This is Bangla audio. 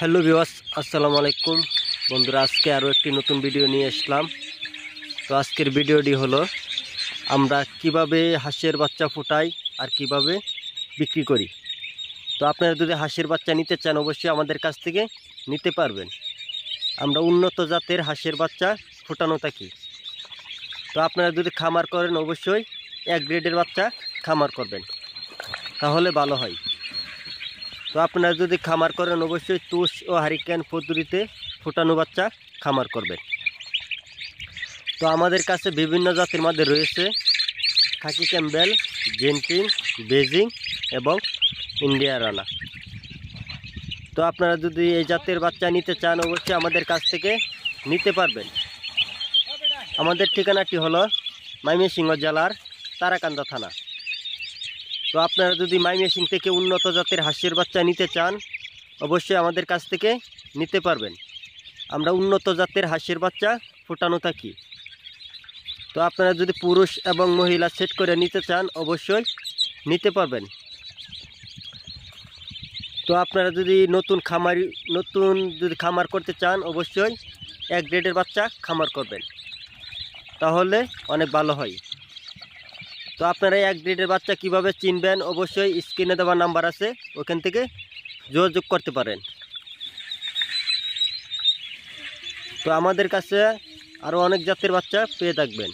হ্যালো ভিউয়ার্স, আসসালামু আলাইকুম বন্ধুরা। আজকে আরও একটি নতুন ভিডিও নিয়ে আসলাম। তো আজকের ভিডিওটি হলো আমরা কিভাবে হাঁসের বাচ্চা ফোটাই আর কিভাবে বিক্রি করি। তো আপনারা যদি হাঁসের বাচ্চা নিতে চান অবশ্যই আমাদের কাছ থেকে নিতে পারবেন। আমরা উন্নত জাতের হাঁসের বাচ্চা ফোটানো থাকি। তো আপনারা যদি খামার করেন অবশ্যই এক গ্রেডের বাচ্চা খামার করবেন, তাহলে ভালো হয়। তো আপনারা যদি খামার করেন অবশ্যই তুষ ও হারিকেন পদ্ধতিতে ফোটানো বাচ্চা খামার করবেন। তো আমাদের কাছে বিভিন্ন জাতের মধ্যে রয়েছে খাকি ক্যাম্বেল, জেন্টিং, বেজিং এবং ইন্ডিয়া রানা। তো আপনারা যদি এই জাতের বাচ্চা নিতে চান অবশ্যই আমাদের কাছ থেকে নিতে পারবেন। আমাদের ঠিকানাটি হলো ময়মনসিংহ জেলার তারাকান্দা থানা। তো আপনারা যদি ময়মনসিংহ থেকে উন্নত জাতের হাঁসের বাচ্চা নিতে চান অবশ্যই আমাদের কাছ থেকে নিতে পারবেন। আমরা উন্নত জাতের হাঁসের বাচ্চা ফোটানো থাকি। তো আপনারা যদি পুরুষ এবং মহিলা সেট করে নিতে চান অবশ্যই নিতে পারবেন। তো আপনারা যদি নতুন খামার করতে চান অবশ্যই এক গ্রেডের বাচ্চা খামার করবেন, তাহলে অনেক ভালো হয়। তো আপনারা এক গ্রেডের বাচ্চা কিভাবে চিনবেন অবশ্যই স্ক্রিনে দেওয়া নাম্বার আছে, ওখান থেকে যোগাযোগ করতে পারেন। তো আমাদের কাছে আরও অনেক জাতের বাচ্চা পেয়ে থাকবেন।